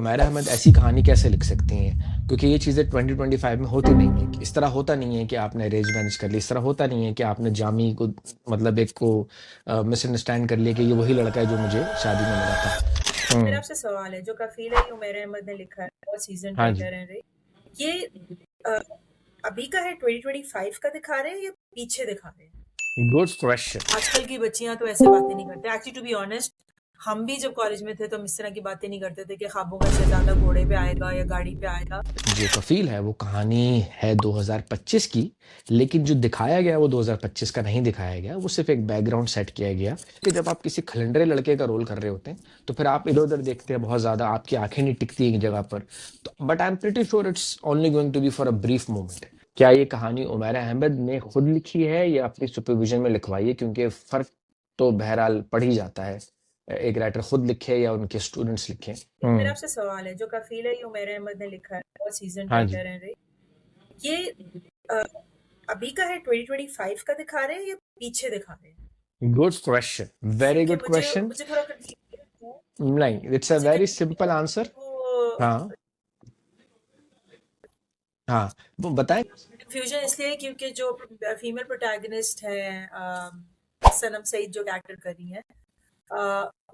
उमैर अहमद ऐसी कहानी कैसे लिख सकती हैं? क्योंकि ये चीज़ें 2025 में होती नहीं है। इस तरह होता नहीं है कि आपने अरेंज मैरिज कर ली, इस तरह होता नहीं है कि आपने जामी को मतलब एक को मिसअंडरस्टैंड कर लिया कि ये वही लड़का है जो मुझे शादी में मिला था। मेरा हम्म। आपसे सवाल है, जो कफील है ये उमैर अहमद ने लिखा है, बहुत सीजन हाँ जी। राइटर हैं रे। ये अ, अभी का है, 2025 का दिखा रहे हैं या पीछे दिखा रहे हैं? Good question. आजकल की बच्चियां तो ऐसे बातें नहीं करते। एक्चुअली टू बी ऑनेस्ट, हम भी जब कॉलेज में थे तो हम इस तरह की बातें नहीं करते थे कि ख्वाबों का शहजादा घोड़े पे आएगा या गाड़ी पे आएगा। जो कफील है वो कहानी है 2025 की, लेकिन जो दिखाया गया वो 2025 का नहीं दिखाया गया। वो सिर्फ एक बैकग्राउंड सेट किया गया कि जब आप किसी खलंडरे लड़के का रोल कर रहे होते हैं तो फिर आप इधर उधर देखते हैं बहुत ज्यादा, आपकी आंखें नहीं टिकती एक जगह पर। तो but I am pretty sure it's only going to be for a brief moment. क्या ये कहानी उमैर अहमद ने खुद लिखी है या अपनी सुपरविजन में लिखवाई है? क्योंकि फर्क तो बहरहाल पड़ ही जाता है, एक राइटर खुद लिखे या उनके स्टूडेंट्स लिखे। मेरा आपसे सवाल है, जो कफील है ये उमैर अहमद ने लिखा है, बहुत सीजन हाँ जी। राइटर हैं रे। ये अ, अभी का है, 2025 का दिखा रहे हैं या पीछे दिखा रहे हैं? गुड क्वेश्चन, वेरी क्योंकि गुड मुझे क्वेश्चन। मुझे थोड़ा कंफ्यूजन है। नहीं, इट्स अ मुझे वेरी कंफ्यूजन सिंपल है आंसर। कि वो हाँ। हाँ, वो बताएं। कंफ्यूजन इसलिए है क्योंकि जो फीमेल प्रोटैगनिस्ट है, सनम सईद जो एक्टर कर रही हैं,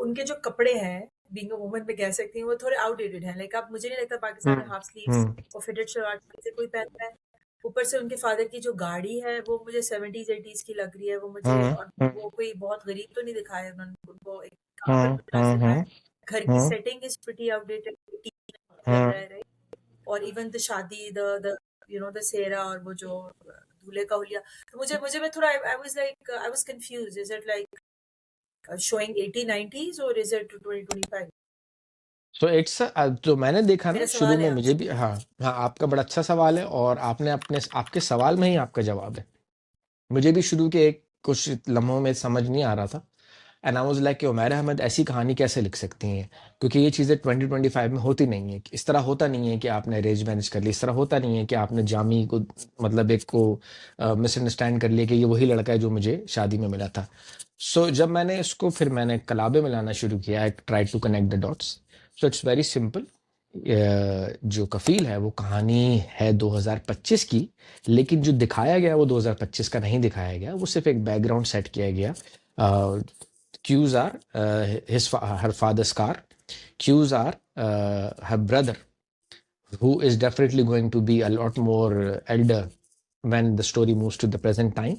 उनके जो कपड़े हैं, बीइंग अ वुमन में कह सकती हूँ, वो थोड़े आउटडेटेड हैं। लाइक अब मुझे नहीं लगता पाकिस्तान में हम्म। हाफ स्लीव्स हम्म। और फिटेड शलवार से कोई पहनता है। ऊपर से उनके फादर की जो गाड़ी है वो मुझे 70s 80s की लग रही है। वो मुझे, हम्म। और हम्म। वो कोई बहुत गरीब तो नहीं दिखाया उन्होंने, उनको एक अपर हम्म। क्लास दिखाया। घर की हम्म। सेटिंग इज प्रीटी आउटडेटेड लग हम्म। रहा है। और इवन द शादी, द द सेहरा और वो जो दूल्हे का हुलिया, तो मुझे मैं थोड़ा, I was confuse, is it like showing 80 90s or is it 2025? So it's, जो मैंने देखा ना मेरा शुरू सवाल है में, मुझे आपसे। भी, हाँ। हाँ, आपका बड़ा अच्छा सवाल है और आपने अपने आपके सवाल में ही आपका जवाब है। मुझे भी शुरू के एक कुछ लम्हों में समझ नहीं आ रहा था। एंड आई वाज लाइक कि उमैर अहमद ऐसी कहानी कैसे लिख सकती हैं? क्योंकि ये चीज़ें 2025 में होती नहीं है। इस तरह होता नहीं है कि आपने अरेंज मैरिज कर ली, इस तरह होता नहीं है कि आपने जामी को मतलब एक को मिसअंडरस्टैंड कर लिया कि ये वही लड़का है जो मुझे शादी में मिला था। सो जब मैंने इसको फिर मैंने कलाबे मिलाना शुरू किया, I try to connect the dots. So it's very simple. जो कफील है वो कहानी है 2025 की, लेकिन जो दिखाया गया वो 2025 का नहीं दिखाया गया। वो सिर्फ एक बैकग्राउंड सेट किया गया। Cues are her father's car. Cues are her brother, who is definitely going to be a lot more elder when the story moves to the present time.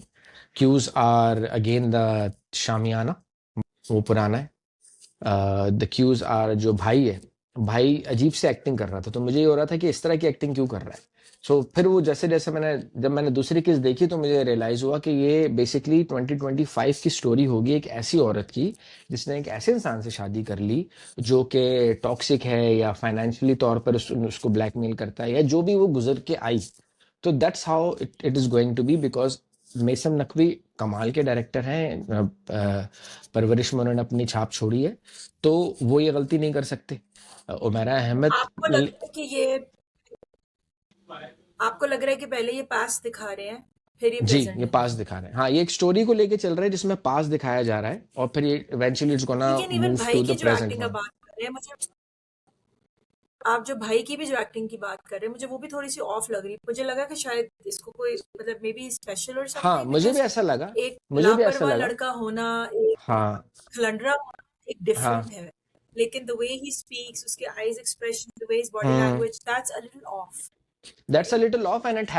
Cues are again the Shamiana, वो पुराना है। The cues are जो भाई है, भाई अजीब से acting कर रहा था, तो मुझे ये हो रहा था कि इस तरह की एक्टिंग क्यों कर रहा है। सो फिर वो जैसे जैसे जब मैंने दूसरी किस देखी तो मुझे रियलाइज हुआ कि ये बेसिकली 2025 की स्टोरी होगी, एक ऐसी औरत की जिसने एक ऐसे इंसान से शादी कर ली जो कि टॉक्सिक है या फाइनेंशियली तौर पर उसको ब्लैकमेल करता है या जो भी वो गुजर के आई। तो that's how it is going to be, because मेसन नकवी कमाल के डायरेक्टर हैं। परवरिश में उन्होंने अपनी छाप छोड़ी है, तो वो ये गलती नहीं कर सकते। उमैरा अहमद आपको लगता है कि ये, आपको लग रहा है कि पहले ये पास्ट दिखा रहे हैं फिर ये जी, प्रेजेंट ये दिखा पास रहे हैं? दिखा रहे हैं। हाँ, ये एक स्टोरी को लेके चल रहा है जिसमें पास दिखाया जा रहा है और फिर ये इवेंचुअली इट्स गोना लेकिन इवन मूव भाई टू की द जो प्रेजेंट एक्टिंग का वन। बात कर रहे हैं, मुझे, आप जो भाई की भी जो एक्टिंग की बात कर रहे हैं, मुझे वो भी थोड़ी सी ऑफ लग रही है। मुझे लगा कि शायद इसको कोई, मतलब मे बी स्पेशल और हाँ, समथिंग, मुझे भी बिकॉज ऐसा लगा। एक मुझे भी ऐसा लापरवाह लगा। लड़का होना, एक हाँ। खलंडरा होना, एक हाँ। डिफरेंट है। लेकिन द वे ही स्पीक्स, उसके eyes expression, the way his body hmm. Language, that's a little of, that's a right? Little of and it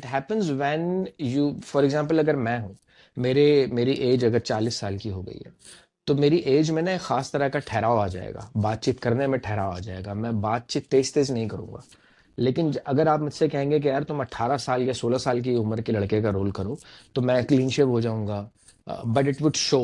happens when you, for example अगर मैं हूँ, मेरे मेरी एज अगर 40 साल की हो गई है, तो मेरी एज में ना एक खास तरह का ठहराव आ जाएगा, बातचीत करने में ठहराव आ जाएगा। मैं बातचीत तेज तेज नहीं करूंगा। लेकिन अगर आप मुझसे कहेंगे कि यार तुम 18 साल या 16 साल की उम्र के लड़के का रोल करो, तो मैं क्लीन शेव हो जाऊंगा, बट इट वुड शो।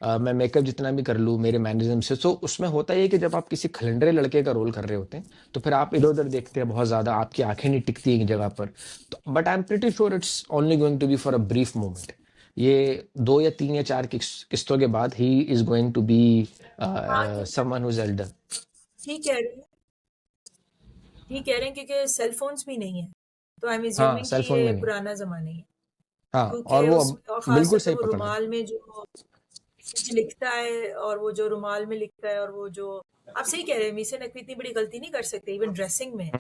मैं मेकअप जितना भी कर लूँ मेरे मैनरिज्म से, तो उसमें होता ही है कि जब आप किसी खलंडरे लड़के का रोल कर रहे होते हैं तो फिर आप इधर उधर देखते हैं बहुत ज्यादा, आपकी आंखें नहीं टिकती एक जगह पर। तो but I am pretty sure it's only going to be for a brief moment. ये 2 या 3 या 4 किस्तों के बाद ही इज गोइंग टू बी हाँ, समवन हु इज एल्डर। ठीक कह रहे हैं, ठीक कह रहे हैं, क्योंकि सेल फोन्स भी नहीं है, तो आई एम हाँ, एज्यूमिंग कि सेल फोन ये में नहीं। पुराना जमाना ही है। हाँ, और क्योंकि वो उस, अब और बिल्कुल खासतौर पे सही वो पकड़ा है। रुमाल में जो कुछ लिखता है, और वो जो रुमाल में लिखता है, और वो जो आप सही कह रहे हैं, मीसे नकवी इतनी बड़ी गलती नहीं कर सकते इवन ड्रेसिंग में।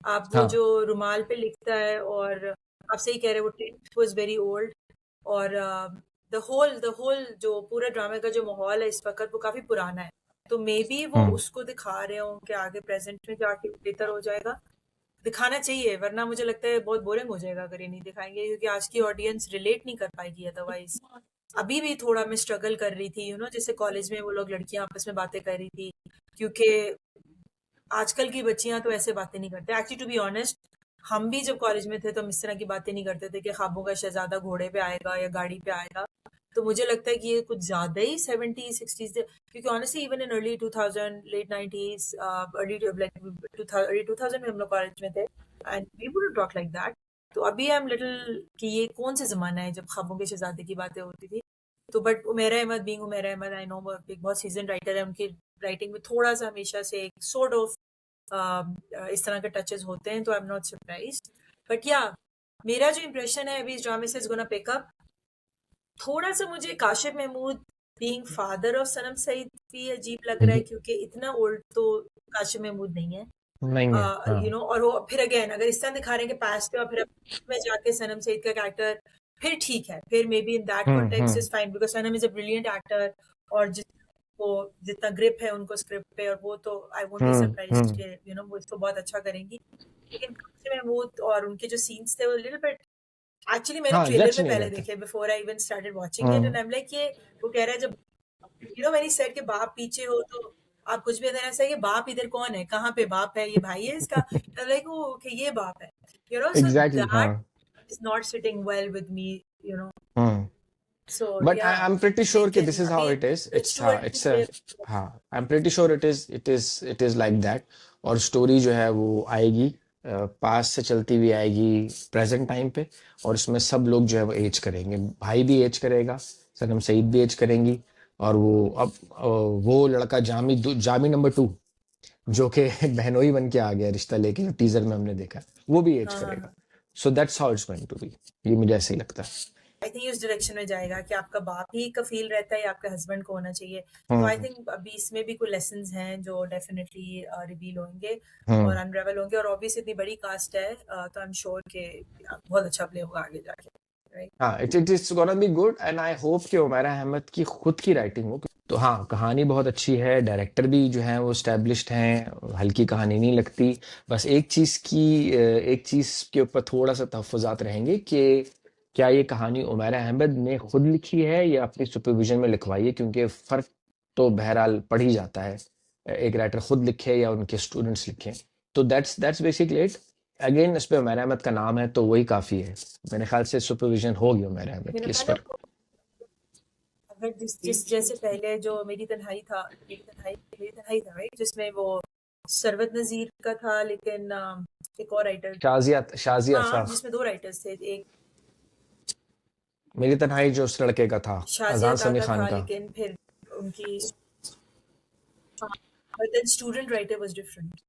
आप वो हाँ। जो रुमाल पे लिखता है, और आप सही कह रहे हैं वो टेंट वाज वेरी ओल्ड, और द होल जो पूरा ड्रामे का जो माहौल है इस वक्त वो काफी पुराना है। तो मे बी वो हम्म। उसको दिखा रहे हो कि आगे प्रेजेंट में जाके बेहतर हो जाएगा। दिखाना चाहिए, वरना मुझे लगता है बहुत बोरिंग हो जाएगा अगर ये नहीं दिखाएंगे, क्योंकि आज की ऑडियंस रिलेट नहीं कर पाएगी अदरवाइज। अभी भी थोड़ा मैं स्ट्रगल कर रही थी, जैसे कॉलेज में वो लोग लड़कियां आपस में बातें कर रही थी, क्योंकि आजकल की बच्चियां तो ऐसे बातें नहीं करते। एक्चुअली टू बी ऑनेस्ट, हम भी जब कॉलेज में थे तो हम इस तरह की बातें नहीं करते थे कि ख्वाबों का शहजादा घोड़े पे आएगा या गाड़ी पे आएगा। तो मुझे लगता है कि ये कुछ ज्यादा ही 70s 60s, क्योंकि honestly even in early 2000 late 90s, early early 2000 में हम लोग कॉलेज में थे, and we wouldn't talk like that. तो अभी आई एम लिटिल कि ये कौन सा जमाना है जब ख्वाबों के शहजादे की बातें होती थी। तो but Umera Ahmed, being Umera Ahmed, I know एक बहुत सीजन राइटर है, उनकी राइटिंग में थोड़ा सा हमेशा से एक सॉर्ट ऑफ इस तरह के टचेस होते हैं, तो I am not surprise. But या, मेरा जो इम्प्रेशन है अभी इस ड्रामे से इज गोना पिक अप। थोड़ा सा मुझे Kashif Mahmood being father of Sanam Saeed भी अजीब लग रहा है, क्योंकि इतना ओल्ड तो काशिफ महमूद नहीं है। नहीं है, हाँ। और वो फिर अगेन अगर इस तरह दिखा रहे हैं कि पास्ट पे और फिर में जाके सनम सईद का कैरेक्टर, फिर ठीक है, फिर may be in that context hmm. Is fine, because Sanam is a brilliant actor, और वो जितना ग्रिप है उनको स्क्रिप्ट पे, और वो तो आई वोंट बी सरप्राइज्ड हम्म। कि वो इसको बहुत अच्छा करेंगी। लेकिन काशिफ महमूद और उनके जो सीन्स थे वो लिटिल बिट, एक्चुअली मैंने हाँ, ट्रेलर जच में नहीं पहले रहे थे। देखे before I even started watching it, hmm. And I am like ये, वो कह रहा है जब मैंने सेड के बाप पीछे हो तो आप कुछ भी अगर ऐसा है कि बाप इधर कौन है, कहाँ पे बाप है, ये भाई है इसका, लाइक वो कि ये बाप है, सो एग्जैक्टली, हाँ। That is not sitting well with me, you know hmm. So but yeah. I am pretty sure कि लेकिन दिस इज हाउ अभी it is, bridge it's, to हाँ, वर्ल्ड इट्स अ, पे, हाँ, I am pretty sure it is like that. और story जो है वो आएगी, पास से चलती हुई आएगी प्रेजेंट टाइम पे, और इसमें सब लोग जो है वो एज करेंगे, भाई भी एज करेगा, सनम सईद भी एज करेंगी, और वो अब वो लड़का जामी नंबर 2, जो कि बहनोई बन के आ गया रिश्ता लेके, जो टीजर में हमने देखा, वो भी एज हाँ हाँ करेगा। हाँ, so that's how it's going to be. ये मुझे ऐसे ही लगता है। आई थिंक उस डायरेक्शन में जाएगा कि आपका बाप ही कफील रहता है या आपके हस्बैंड को होना चाहिए। तो आई हम्म। थिंक अभी इसमें भी कुछ लेसन्स हैं जो डेफिनेटली रिवील होंगे और हम्म। अनरेवल होंगे, और ऑब्वियस इतनी बड़ी कास्ट है, तो आई एम श्योर कि बहुत अच्छा प्ले होगा आगे जाके, राइट। हाँ, it is gonna be good, and I hope कि उमैरा अहमद की खुद की राइटिंग हो। तो हाँ, कहानी बहुत अच्छी है, डायरेक्टर भी जो है वो स्टैब्लिश्ड हैं, हल्की कहानी नहीं लगती। बस एक चीज़ के ऊपर थोड़ा सा तहफ़्फ़ुज़ात रहेंगे कि क्या ये कहानी उमैरा अहमद ने खुद लिखी है या अपनी सुपरविजन में लिखवाई है, क्योंकि फ़र्क तो बहरहाल पड़ ही जाता है, एक राइटर खुद लिखे या उनके स्टूडेंट्स लिखें। तो दैट्स बेसिकली इट। अगेन, इस पे उमैर अहमद का नाम है तो वही काफ़ी है। मेरे ख्याल से सुपरविजन होगी उमैर अहमद मेरा की इस ख्याल है पर। अगर जिस जिस जैसे पहले जो मेरी तन्हाई था, राइट, जिसमें वो सरवत नजीर का था, लेकिन एक और राइटर, शाजिया हाँ, अशरफ। जिसमें दो राइटर्स थे, एक मेरी तन्हाई जो उस लड़के का था, शाजिया अजान ता समी का खान था, का। लेकिन फिर उनकी, but then student writer was different.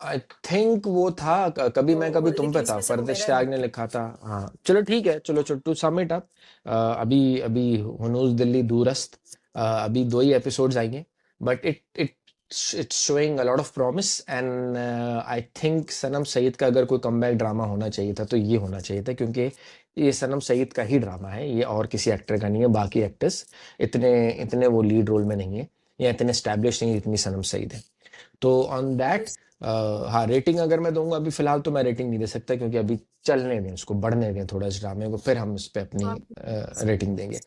I think वो था कभी मैं कभी तुम पे लेकिन था, इसमें सिर्फ फरदिश उमेरा त्याग अहमद ने था। लिखा था। हाँ, चलो ठीक है, चलो चलो, टू सम इट अप, अभी अभी हुनूज दिल्ली दूरस्त, अभी 2 ही एपिसोड्स आएंगे, but it's showing a lot of promise, and I think Sanam Saeed का अगर कोई कमबैक ड्रामा होना चाहिए था तो ये होना चाहिए था, क्योंकि ये सनम सईद का ही ड्रामा है, ये और किसी एक्टर का नहीं है। बाकी एक्टर्स इतने इतने वो लीड रोल में नहीं है, या इतने स्टैब्लिश नहीं जितनी सनम सईद है। तो ऑन दैट, हाँ, रेटिंग अगर मैं दूंगा, अभी फिलहाल तो मैं रेटिंग नहीं दे सकता, क्योंकि अभी चलने दें, उसको बढ़ने दें थोड़ा इस ड्रामे को, फिर हम इस पे अपनी हाँ, रेटिंग देंगे।